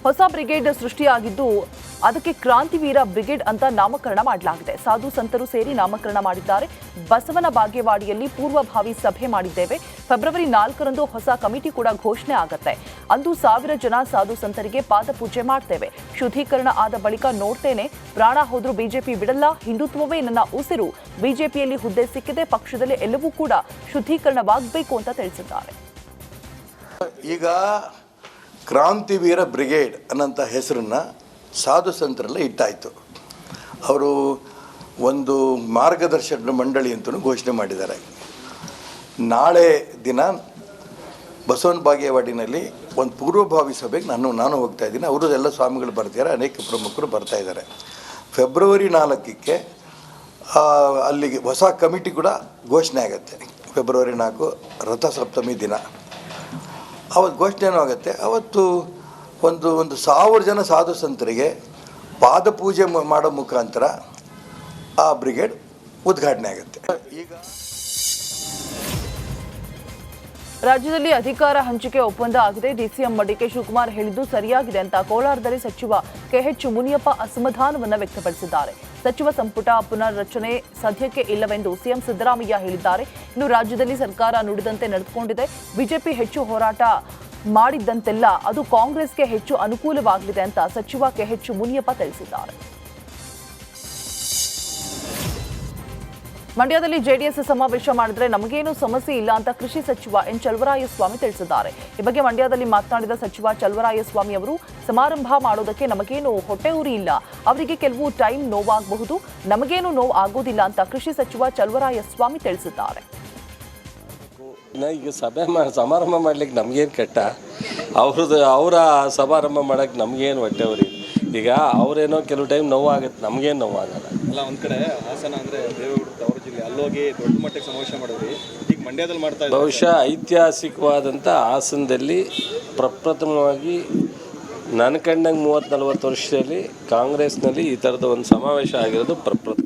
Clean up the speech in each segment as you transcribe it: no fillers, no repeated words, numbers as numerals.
ಹೊಸ ಬ್ರಿಗೇಡ್ ಸೃಷ್ಟಿಯಾಗಿದ್ದು ಅದಕ್ಕೆ ಕ್ರಾಂತಿವೀರ ಬ್ರಿಗೇಡ್ ಅಂತ ನಾಮಕರಣ ಮಾಡಲಾಗಿದೆ. ಸಾಧು ಸಂತರು ಸೇರಿ ನಾಮಕರಣ ಮಾಡಿದ್ದಾರೆ. ಬಸವನ ಬಾಗೇವಾಡಿಯಲ್ಲಿ ಪೂರ್ವಭಾವಿ ಸಭೆ ಮಾಡಿದ್ದೇವೆ. ಫೆಬ್ರವರಿ 4ರಂದು ಹೊಸ ಕಮಿಟಿ ಕೂಡ ಘೋಷಣೆ ಆಗುತ್ತೆ. ಅಂದು 1000 ಜನ ಸಾಧು ಸಂತರಿಗೆ ಪಾದಪೂಜೆ ಮಾಡ್ತೇವೆ. ಶುದ್ಧೀಕರಣ ಆದ ಬಳಿಕ ನೋಡ್ತೇನೆ. ಪ್ರಾಣ ಹೋದ್ರೂ ಬಿಜೆಪಿ ಬಿಡಲ್ಲ. ಹಿಂದುತ್ವವೇ ನನ್ನ ಉಸಿರು. ಬಿಜೆಪಿಯಲ್ಲಿ ಹುದ್ದೆ ಸಿಕ್ಕಿದೆ. ಪಕ್ಷದಲ್ಲಿ ಎಲ್ಲವೂ ಕೂಡ ಶುದ್ಧೀಕರಣವಾಗಬೇಕು ಅಂತ ತಿಳಿಸಿದ್ದಾರೆ. ಈಗ ಕ್ರಾಂತಿವೀರ ಬ್ರಿಗೇಡ್ ಅನ್ನೋಂಥ ಹೆಸರನ್ನು ಸಾಧು ಸಂತರೆಲ್ಲ ಇಟ್ಟಾಯಿತು. ಅವರು ಒಂದು ಮಾರ್ಗದರ್ಶನ ಮಂಡಳಿ ಅಂತಲೂ ಘೋಷಣೆ ಮಾಡಿದ್ದಾರೆ. ನಾಳೆ ದಿನ ಬಸವನ ಬಾಗೇವಾಡಿನಲ್ಲಿ ಒಂದು ಪೂರ್ವಭಾವಿ ಸಭೆಗೆ ನಾನು ಹೋಗ್ತಾ ಇದ್ದೀನಿ. ಅವರು ಎಲ್ಲ ಸ್ವಾಮಿಗಳು ಬರ್ತಿದ್ದಾರೆ, ಅನೇಕ ಪ್ರಮುಖರು ಬರ್ತಾ ಇದ್ದಾರೆ. ಫೆಬ್ರವರಿ 4ಕ್ಕೆ ಅಲ್ಲಿಗೆ ಹೊಸ ಕಮಿಟಿ ಕೂಡ ಘೋಷಣೆ ಆಗುತ್ತೆ. ಫೆಬ್ರವರಿ 4 ರಥಸಪ್ತಮಿ ದಿನ ಅವತ್ತು ಘೋಷಣೆನೂ ಆಗುತ್ತೆ. ಅವತ್ತು ಒಂದು 1000 ಜನ ಸಾಧು ಸಂತರಿಗೆ ಪಾದಪೂಜೆ ಮಾಡೋ ಮುಖಾಂತರ ಆ ಬ್ರಿಗೇಡ್ ಉದ್ಘಾಟನೆ ಆಗುತ್ತೆ. ಈಗ ರಾಜ್ಯದಲ್ಲಿ ಅಧಿಕಾರ ಹಂಚಿಕೆ ಒಪ್ಪಂದ ಆಗಿದೆ. ಡಿಸಿಎಂ ಡಿಕೆ ಶಿವಕುಮಾರ್ ಹೇಳಿದ್ದು ಸರಿಯಾಗಿದೆ ಅಂತ ಕೋಲಾರದಲ್ಲಿ ಸಚಿವ ಕೆಎಚ್ ಮುನಿಯಪ್ಪ ಅಸಮಾಧಾನವನ್ನು ವ್ಯಕ್ತಪಡಿಸಿದ್ದಾರೆ. ಸಚಿವ ಸಂಪುಟ ಪುನರ್ರಚನೆ ಸದ್ಯಕ್ಕೆ ಇಲ್ಲವೆಂದು ಸಿಎಂ ಸಿದ್ದರಾಮಯ್ಯ ಹೇಳಿದ್ದಾರೆ. ಇನ್ನು ರಾಜ್ಯದಲ್ಲಿ ಸರ್ಕಾರ ನುಡಿದಂತೆ ನಡೆದುಕೊಂಡಿದೆ. ಬಿಜೆಪಿ ಹೆಚ್ಚು ಹೋರಾಟ ಮಾಡಿದ್ದಂತೆಲ್ಲ ಅದು ಕಾಂಗ್ರೆಸ್ಗೆ ಹೆಚ್ಚು ಅನುಕೂಲವಾಗಲಿದೆ ಅಂತ ಸಚಿವ ಕೆಎಚ್ ಮುನಿಯಪ್ಪ ತಿಳಿಸಿದ್ದಾರೆ. ಮಂಡ್ಯದಲ್ಲಿ ಜೆಡಿಎಸ್ ಸಮಾವೇಶ ಮಾಡಿದ್ರೆ ನಮಗೇನು ಸಮಸ್ಯೆ ಇಲ್ಲ ಅಂತ ಕೃಷಿ ಸಚಿವ ಎನ್ ಚಲುವರಾಯಸ್ವಾಮಿ ತಿಳಿಸಿದ್ದಾರೆ. ಈ ಬಗ್ಗೆ ಮಂಡ್ಯದಲ್ಲಿ ಮಾತನಾಡಿದ ಸಚಿವ ಚಲುವರಾಯಸ್ವಾಮಿ ಅವರು, ಸಮಾರಂಭ ಮಾಡೋದಕ್ಕೆ ನಮಗೇನು ಹೊಟ್ಟೆ ಉರಿ ಇಲ್ಲ. ಅವರಿಗೆ ಕೆಲವು ಟೈಮ್ ನೋವಾಗಬಹುದು, ನಮಗೇನು ನೋವು ಆಗೋದಿಲ್ಲ ಅಂತ ಕೃಷಿ ಸಚಿವ ಚಲುವರಾಯಸ್ವಾಮಿ ತಿಳಿಸಿದ್ದಾರೆ. ಈಗ ಸಮಾರಂಭ ಮಾಡ್ಲಿಕ್ಕೆ ನಮಗೇನು ಕೆಟ್ಟ, ಅವರ ಸಮಾರಂಭ ಮಾಡೋಕ್ಕೆ ನಮಗೇನು ಹೊಟ್ಟೆ ಉರಿ. ಈಗ ಅವರೇನೋ ಕೆಲವು ಟೈಮ್ ನೋವಾಗುತ್ತೆ, ನಮಗೇನು ನೋವಾಗಲ್ಲ. ಅಲ್ಲ, ಒಂದು ಕಡೆ ಹಾಸನ ಅಂದರೆ ದೇವೇಗೌಡರು ತವರು ಜಿಲ್ಲೆ, ಅಲ್ಲೋಗಿ ದೊಡ್ಡ ಮಟ್ಟಕ್ಕೆ ಸಮಾವೇಶ ಮಾಡಿದ್ರಿ. ಈಗ ಮಂಡ್ಯದಲ್ಲಿ ಮಾಡ್ತಾ ಇದ್ದಾರೆ. ಬಹುಶಃ ಐತಿಹಾಸಿಕವಾದಂಥ ಹಾಸನದಲ್ಲಿ ಪ್ರಪ್ರಥಮವಾಗಿ ನನ್ನ ಕಂಡಂಗೆ 30-40 ವರ್ಷದಲ್ಲಿ ಕಾಂಗ್ರೆಸ್ನಲ್ಲಿ ಈ ಥರದ ಒಂದು ಸಮಾವೇಶ ಆಗಿರೋದು ಪ್ರಪ್ರಥಮ.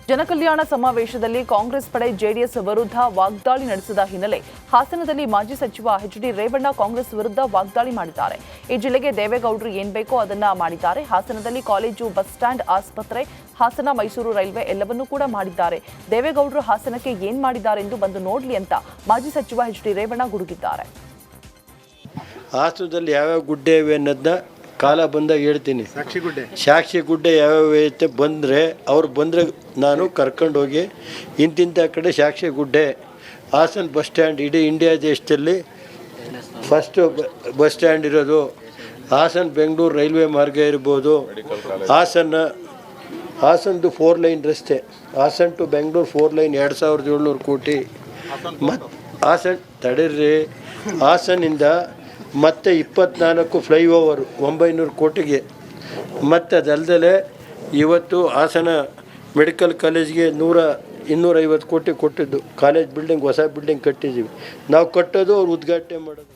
ಜನಕಲ್ಯಾಣ ಸಮಾವೇಶದಲ್ಲಿ ಕಾಂಗ್ರೆಸ್ ಪಡೆ ಜೆಡಿಎಸ್ ವಿರುದ್ಧ ವಾಗ್ದಾಳಿ ನಡೆಸಿದ ಹಿನ್ನೆಲೆ ಹಾಸನದಲ್ಲಿ ಮಾಜಿ ಸಚಿವ ಎಚ್.ಡಿ. ರೇವಣ್ಣ ಕಾಂಗ್ರೆಸ್ ವಿರುದ್ಧ ವಾಗ್ದಾಳಿ ಮಾಡಿದ್ದಾರೆ. ಈ ಜಿಲ್ಲೆಗೆ ದೇವೇಗೌಡರು ಏನ್ ಬೇಕೋ ಅದನ್ನ ಮಾಡಿದ್ದಾರೆ. ಹಾಸನದಲ್ಲಿ ಕಾಲೇಜು, ಬಸ್ ಸ್ಟ್ಯಾಂಡ್, ಆಸ್ಪತ್ರೆ, ಹಾಸನ ಮೈಸೂರು ರೈಲ್ವೆ ಎಲ್ಲವನ್ನೂ ಕೂಡ ಮಾಡಿದ್ದಾರೆ. ದೇವೇಗೌಡರು ಹಾಸನಕ್ಕೆ ಏನ್ ಮಾಡಿದ್ದಾರೆ ಎಂದು ಬಂದು ನೋಡ್ಲಿ ಅಂತ ಮಾಜಿ ಸಚಿವ ಎಚ್.ಡಿ. ರೇವಣ್ಣ ಗುಡುಗಿದ್ದಾರೆ. ಹಾಸನದಲ್ಲಿ ಯಾವ್ಯಾವ ಗುಡ್ಡೆ ಇವೆ ಅನ್ನೋದನ್ನ ಕಾಲ ಬಂದಾಗ ಹೇಳ್ತೀನಿ. ಸಾಕ್ಷಿ ಗುಡ್ಡೆ ಯಾವ್ಯಾವ ಐತೆ ಬಂದರೆ ಅವ್ರು ಬಂದರೆ ನಾನು ಕರ್ಕೊಂಡೋಗಿ ಇಂತಿಂಥ ಕಡೆ ಸಾಕ್ಷಿ ಗುಡ್ಡೆ, ಹಾಸನ ಬಸ್ ಸ್ಟ್ಯಾಂಡ್ ಇಡೀ ಇಂಡಿಯಾ ದೇಶದಲ್ಲಿ ಫಸ್ಟು ಬಸ್ ಸ್ಟ್ಯಾಂಡ್ ಇರೋದು, ಹಾಸನ ಬೆಂಗಳೂರು ರೈಲ್ವೆ ಮಾರ್ಗ ಇರ್ಬೋದು, ಹಾಸನದು 4 ಲೈನ್ ರಸ್ತೆ, ಹಾಸನ ಟು ಬೆಂಗಳೂರು 4 ಲೈನ್ 2700 ಕೋಟಿ. ಮತ್ತು ಹಾಸನ ತಡೀರಿ, ಹಾಸನಿಂದ ಮತ್ತು 24 ಫ್ಲೈಓವರು 900 ಕೋಟಿಗೆ. ಮತ್ತು ಅದಲ್ಲದೆ ಇವತ್ತು ಹಾಸನ ಮೆಡಿಕಲ್ ಕಾಲೇಜ್ಗೆ 250 ಕೋಟಿ ಕೊಟ್ಟಿದ್ದು. ಕಾಲೇಜ್ ಬಿಲ್ಡಿಂಗ್, ಹೊಸ ಬಿಲ್ಡಿಂಗ್ ಕಟ್ಟಿದ್ದೀವಿ. ನಾವು ಕಟ್ಟೋದು, ಅವ್ರು ಉದ್ಘಾಟನೆ ಮಾಡೋದು.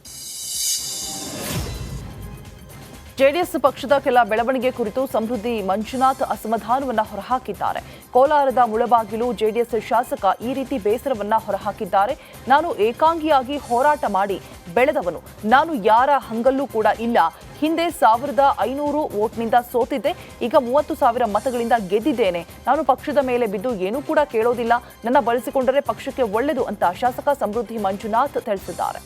ಜೆಡಿಎಸ್ ಪಕ್ಷದ ಕೆಲ ಬೆಳವಣಿಗೆ ಕುರಿತು ಸಮೃದ್ಧಿ ಮಂಜುನಾಥ್ ಅಸಮಾಧಾನವನ್ನ ಹೊರಹಾಕಿದ್ದಾರೆ. ಕೋಲಾರದ ಮುಳಬಾಗಿಲು ಜೆಡಿಎಸ್ ಶಾಸಕ ಈ ರೀತಿ ಬೇಸರವನ್ನ ಹೊರಹಾಕಿದ್ದಾರೆ. ನಾನು ಏಕಾಂಗಿಯಾಗಿ ಹೋರಾಟ ಮಾಡಿ ಬೆಳೆದವನು, ನಾನು ಯಾರ ಹಂಗಲ್ಲೂ ಕೂಡ ಇಲ್ಲ. ಹಿಂದೆ 1500 ವೋಟ್ನಿಂದ ಸೋತಿದ್ದೆ, ಈಗ 30,000 ಮತಗಳಿಂದ ಗೆದ್ದಿದ್ದೇನೆ. ನಾನು ಪಕ್ಷದ ಮೇಲೆ ಬಿದ್ದು ಏನೂ ಕೂಡ ಕೇಳೋದಿಲ್ಲ. ನನ್ನ ಬಳಸಿಕೊಂಡರೆ ಪಕ್ಷಕ್ಕೆ ಒಳ್ಳೆಯದು ಅಂತ ಶಾಸಕ ಸಮೃದ್ಧಿ ಮಂಜುನಾಥ್ ತಿಳಿಸಿದ್ದಾರೆ.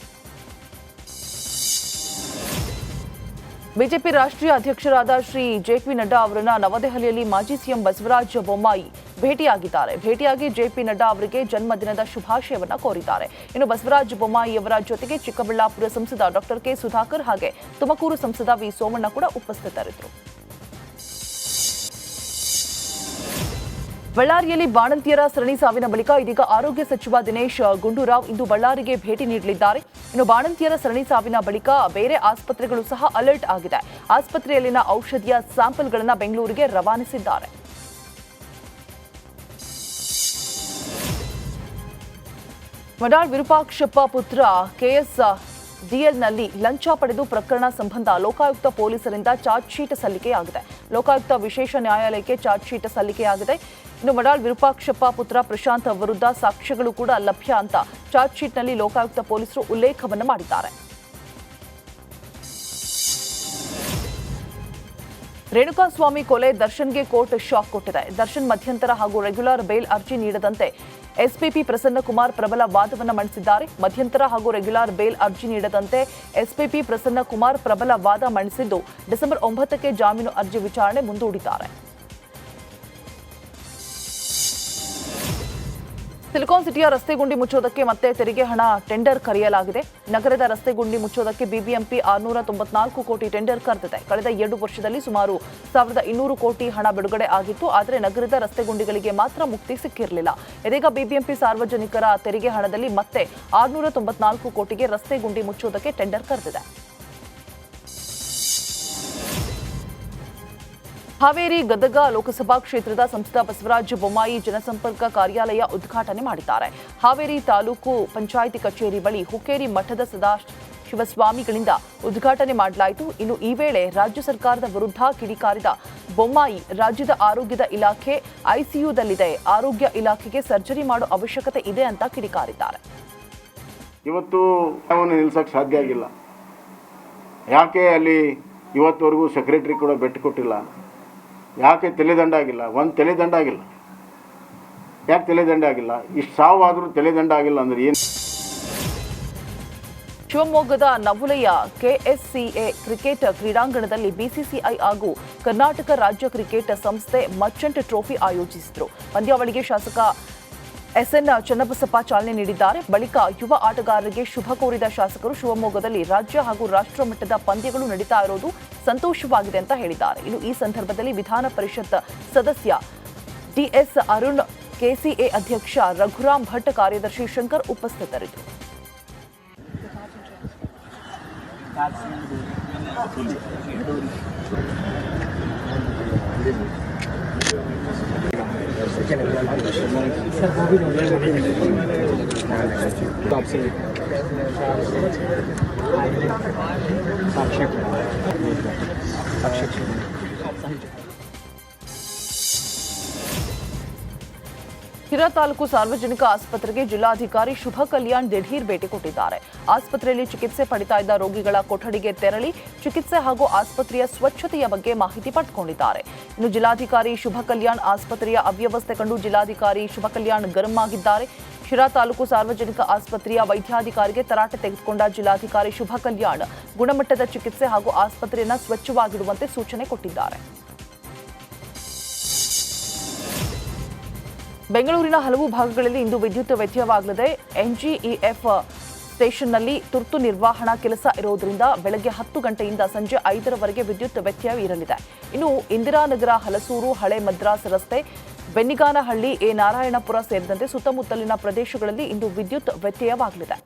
ಬಿಜೆಪಿ ರಾಷ್ಟ್ರೀಯ ಅಧ್ಯಕ್ಷರಾದ ಶ್ರೀ ಜೆ.ಪಿ. ನಡ್ಡಾ ಅವರನ್ನ ನವದೆಹಲಿಯಲ್ಲಿ ಮಾಜಿ ಸಿಎಂ ಬಸವರಾಜ ಬೊಮ್ಮಾಯಿ ಭೇಟಿಯಾಗಿದ್ದಾರೆ. ಭೇಟಿಯಾಗಿ ಜೆ.ಪಿ. ನಡ್ಡಾ ಅವರಿಗೆ ಜನ್ಮದಿನದ ಶುಭಾಶಯವನ್ನ ಕೋರಿದ್ದಾರೆ. ಇನ್ನು ಬಸವರಾಜ ಬೊಮ್ಮಾಯಿ ಅವರ ಜೊತೆಗೆ ಚಿಕ್ಕಬಳ್ಳಾಪುರ ಸಂಸದ ಡಾಕ್ಟರ್ ಕೆ ಸುಧಾಕರ್ ಹಾಗೆ ತುಮಕೂರು ಸಂಸದ ವಿ ಸೋಮಣ್ಣ ಕೂಡ ಉಪಸ್ಥಿತರಿದ್ದರು. ಬಳ್ಳಾರಿಯಲ್ಲಿ ಬಾಣಂತಿಯರ ಸರಣಿ ಸಾವಿನ ಬಳಿಕ ಇದೀಗ ಆರೋಗ್ಯ ಸಚಿವ ದಿನೇಶ್ ಗುಂಡೂರಾವ್ ಇಂದು ಬಳ್ಳಾರಿಗೆ ಭೇಟಿ ನೀಡಲಿದ್ದಾರೆ. ಇನ್ನು ಬಾಣಂತಿಯರ ಸರಣಿ ಸಾವಿನ ಬಳಿಕ ಬೇರೆ ಆಸ್ಪತ್ರೆಗಳು ಸಹ ಅಲರ್ಟ್ ಆಗಿದೆ. ಆಸ್ಪತ್ರೆಯಲ್ಲಿನ ಔಷಧಿಯ ಸ್ಯಾಂಪಲ್ಗಳನ್ನು ಬೆಂಗಳೂರಿಗೆ ರವಾನಿಸಿದ್ದಾರೆ. ಮಡಾಳ್ ವಿರೂಪಾಕ್ಷಪ್ಪ ಪುತ್ರ ಕೆಎಸ್ ಡಿಎಲ್ನಲ್ಲಿ ಲಂಚ ಪಡೆದು ಪ್ರಕರಣ ಸಂಬಂಧ ಲೋಕಾಯುಕ್ತ ಪೊಲೀಸರಿಂದ ಚಾರ್ಜ್ ಶೀಟ್ ಸಲ್ಲಿಕೆಯಾಗಿದೆ. ಲೋಕಾಯುಕ್ತ ವಿಶೇಷ ನ್ಯಾಯಾಲಯಕ್ಕೆ ಚಾರ್ಜ್ ಶೀಟ್ ಸಲ್ಲಿಕೆಯಾಗಿದೆ. ಇನ್ನು ಮಡಾಳ್ ವಿರೂಪಾಕ್ಷಪ್ಪ ಪುತ್ರ ಪ್ರಶಾಂತ್ ವಿರುದ್ಧ ಸಾಕ್ಷ್ಯಗಳು ಕೂಡ ಲಭ್ಯ ಅಂತ ಚಾರ್ಜ್ ಶೀಟ್ನಲ್ಲಿ ಲೋಕಾಯುಕ್ತ ಪೊಲೀಸರು ಉಲ್ಲೇಖವನ್ನು ಮಾಡಿದ್ದಾರೆ. ರೇಣುಕಾಸ್ವಾಮಿ ಕೊಲೆ ದರ್ಶನ್ಗೆ ಕೋರ್ಟ್ ಶಾಕ್ ಕೊಟ್ಟಿದೆ. ದರ್ಶನ್ ಮಧ್ಯಂತರ ಹಾಗೂ ರೆಗ್ಯುಲರ್ ಬೇಲ್ ಅರ್ಜಿ ನೀಡದಂತೆ ಎಸ್ಪಿಪಿ ಪ್ರಸನ್ನಕುಮಾರ್ ಪ್ರಬಲ ವಾದವನ್ನು ಮಂಡಿಸಿದ್ದಾರೆ. ಮಧ್ಯಂತರ ಹಾಗೂ ರೆಗ್ಯುಲರ್ ಬೇಲ್ ಅರ್ಜಿ ನೀಡದಂತೆ ಎಸ್ಪಿಪಿ ಪ್ರಸನ್ನಕುಮಾರ್ ಪ್ರಬಲ ವಾದ ಮಂಡಿಸಿದ್ದು ಡಿಸೆಂಬರ್ 9ಕ್ಕೆ ಜಾಮೀನು ಅರ್ಜಿ ವಿಚಾರಣೆ ಮುಂದೂಡಿದ್ದಾರೆ. ಸಿಲಿಕಾನ್ ಸಿಟಿಯ ರಸ್ತೆ ಗುಂಡಿ ಮುಚ್ಚೋದಕ್ಕೆ ಮತ್ತೆ ತೆರಿಗೆ ಹಣ ಟೆಂಡರ್ ಕರೆಯಲಾಗಿದೆ. ನಗರದ ರಸ್ತೆ ಗುಂಡಿ ಮುಚ್ಚೋದಕ್ಕೆ ಬಿಬಿಎಂಪಿ 694 ಕೋಟಿ ಟೆಂಡರ್ ಕರೆದಿದೆ. ಕಳೆದ 2 ವರ್ಷದಲ್ಲಿ ಸುಮಾರು 1200 ಕೋಟಿ ಹಣ ಬಿಡುಗಡೆ ಆಗಿತ್ತು. ಆದರೆ ನಗರದ ರಸ್ತೆ ಗುಂಡಿಗಳಿಗೆ ಮಾತ್ರ ಮುಕ್ತಿ ಸಿಕ್ಕಿರಲಿಲ್ಲ. ಇದೀಗ ಬಿಬಿಎಂಪಿ ಸಾರ್ವಜನಿಕರ ತೆರಿಗೆ ಹಣದಲ್ಲಿ ಮತ್ತೆ 694 ಕೋಟಿಗೆ ರಸ್ತೆ ಗುಂಡಿ ಮುಚ್ಚೋದಕ್ಕೆ ಟೆಂಡರ್ ಕರೆದಿದೆ. ಹಾವೇರಿ ಗದಗ ಲೋಕಸಭಾ ಕ್ಷೇತ್ರದ ಸಂಸದ ಬಸವರಾಜ ಬೊಮ್ಮಾಯಿ ಜನಸಂಪರ್ಕ ಕಾರ್ಯಾಲಯ ಉದ್ಘಾಟನೆ ಮಾಡಿದ್ದಾರೆ. ಹಾವೇರಿ ತಾಲೂಕು ಪಂಚಾಯಿತಿ ಕಚೇರಿ ಬಳಿ ಹುಕ್ಕೇರಿ ಮಠದ ಸದಾಶಿವಸ್ವಾಮಿಗಳಿಂದ ಉದ್ಘಾಟನೆ ಮಾಡಲಾಯಿತು. ಇನ್ನು ಈ ವೇಳೆ ರಾಜ್ಯ ಸರ್ಕಾರದ ವಿರುದ್ಧ ಕಿಡಿಕಾರಿದ ಬೊಮ್ಮಾಯಿ ರಾಜ್ಯದ ಆರೋಗ್ಯದ ಇಲಾಖೆ ಐಸಿಯುದಲ್ಲಿದೆ, ಆರೋಗ್ಯ ಇಲಾಖೆಗೆ ಸರ್ಜರಿ ಮಾಡೋ ಅವಶ್ಯಕತೆ ಇದೆ ಅಂತ ಕಿಡಿಕಾರಿದ್ದಾರೆ. ಇವತ್ತು ಅವನು ನಿಲ್ಸಕ್ಕೆ ಸಾಧ್ಯ ಆಗಿಲ್ಲ. ಯಾಕೆ ಅಲ್ಲಿ ಇವತ್ತವರೆಗೂ ಸೆಕ್ರೆಟರಿ ಕೂಡ ಭೇಟಿ ಕೊಟ್ಟಿಲ್ಲ? ಯಾಕೆ ತಲೆದಂಡ ಆಗಿಲ್ಲ? ಒಂದು ತಲೆದಂಡ ಆಗಿಲ್ಲ. ಯಾಕೆ ತಲೆದಂಡ ಆಗಿಲ್ಲ? ಇಷ್ಟು ಸಾವಾದರೂ ತಲೆದಂಡ ಆಗಿಲ್ಲ ಅಂದ್ರೆ ಏನು? ಶಿವಮೊಗ್ಗದ ನವುಲೆಯ ಕೆಎಸ್ಸಿಎ ಕ್ರಿಕೆಟ್ ಕ್ರೀಡಾಂಗಣದಲ್ಲಿ ಬಿಸಿಸಿಐ ಹಾಗೂ ಕರ್ನಾಟಕ ರಾಜ್ಯ ಕ್ರಿಕೆಟ್ ಸಂಸ್ಥೆ ಮರ್ಚೆಂಟ್ ಟ್ರೋಫಿ ಆಯೋಜಿಸಿದರು. ಪಂದ್ಯಾವಳಿಗೆ ಶಾಸಕ ಎಸ್ಎನ್ ಚನ್ನಬಸಪ್ಪ ಚಾಲನೆ ನೀಡಿದ್ದಾರೆ. ಬಳಿಕ ಯುವ ಆಟಗಾರರಿಗೆ ಶುಭ ಕೋರಿದ ಶಾಸಕರು ಶಿವಮೊಗ್ಗದಲ್ಲಿ ರಾಜ್ಯ ಹಾಗೂ ರಾಷ್ಟ್ರ ಮಟ್ಟದ ಪಂದ್ಯಗಳು ನಡೀತಾ ಇರೋದು ಸಂತೋಷವಾಗಿದೆ ಅಂತ ಹೇಳಿದ್ದಾರೆ. ಇನ್ನು ಈ ಸಂದರ್ಭದಲ್ಲಿ ವಿಧಾನ ಪರಿಷತ್ ಸದಸ್ಯ ಡಿಎಸ್ ಅರುಣ್, ಕೆಸಿಎ ಅಧ್ಯಕ್ಷ ರಘುರಾಮ್ ಭಟ್, ಕಾರ್ಯದರ್ಶಿ ಶಂಕರ್ ಉಪಸ್ಥಿತರಿದ್ದರು. ಹಿರಾ ತಾಲೂಕು ಸಾರ್ವಜನಿಕ ಆಸ್ಪತ್ರೆಗೆ ಜಿಲ್ಲಾಧಿಕಾರಿ ಶುಭ ಕಲ್ಯಾಣ್ ದಿಢೀರ್ ಭೇಟಿ ಕೊಟ್ಟಿದ್ದಾರೆ. ಆಸ್ಪತ್ರೆಯಲ್ಲಿ ಚಿಕಿತ್ಸೆ ಪಡಿತಾ ಇದ್ದ ರೋಗಿಗಳ ಕೊಠಡಿಗೆ ತೆರಳಿ ಚಿಕಿತ್ಸೆ ಹಾಗೂ ಆಸ್ಪತ್ರೆಯ ಸ್ವಚ್ಛತೆಯ ಬಗ್ಗೆ ಮಾಹಿತಿ ಪಡೆದುಕೊಂಡಿದ್ದಾರೆ. ಇನ್ನು ಜಿಲ್ಲಾಧಿಕಾರಿ ಶುಭ ಕಲ್ಯಾಣ್ ಆಸ್ಪತ್ರೆಯ ಅವ್ಯವಸ್ಥೆ ಕಂಡು ಜಿಲ್ಲಾಧಿಕಾರಿ ಶುಭ ಕಲ್ಯಾಣ್ ಗರಂ ಆಗಿದ್ದಾರೆ. ಶಿರಾ ತಾಲೂಕು ಸಾರ್ವಜನಿಕ ಆಸ್ಪತ್ರೆಯ ವೈದ್ಯಾಧಿಕಾರಿಗೆ ತರಾಟೆ ತೆಗೆದುಕೊಂಡ ಜಿಲ್ಲಾಧಿಕಾರಿ ಶುಭ ಕಲ್ಯಾಣ್ ಗುಣಮಟ್ಟದ ಚಿಕಿತ್ಸೆ ಹಾಗೂ ಆಸ್ಪತ್ರೆಯನ್ನು ಸ್ವಚ್ಛವಾಗಿಡುವಂತೆ ಸೂಚನೆ ಕೊಟ್ಟಿದ್ದಾರೆ. ಬೆಂಗಳೂರಿನ ಹಲವು ಭಾಗಗಳಲ್ಲಿ ಇಂದು ವಿದ್ಯುತ್ ವ್ಯತ್ಯಯವಾಗಲಿದೆ. ಎನ್ಜಿಇಎಫ್ ಸ್ಟೇಷನ್ನಲ್ಲಿ ತುರ್ತು ನಿರ್ವಹಣಾ ಕೆಲಸ ಇರೋದ್ರಿಂದ ಬೆಳಗ್ಗೆ 10 ಗಂಟೆಯಿಂದ ಸಂಜೆ 5ರವರೆಗೆ ವಿದ್ಯುತ್ ವ್ಯತ್ಯಯ ಇರಲಿದೆ. ಇನ್ನು ಇಂದಿರಾನಗರ, ಹಲಸೂರು, ಹಳೆ ಮದ್ರಾಸ್ ರಸ್ತೆ, ಬೆನ್ನಿಗಾನಹಳ್ಳಿ, ಎ ನಾರಾಯಣಪುರ ಸೇರಿದಂತೆ ಸುತ್ತಮುತ್ತಲಿನ ಪ್ರದೇಶಗಳಲ್ಲಿ ಇಂದು ವಿದ್ಯುತ್ ವ್ಯತ್ಯಯವಾಗಲಿದೆ.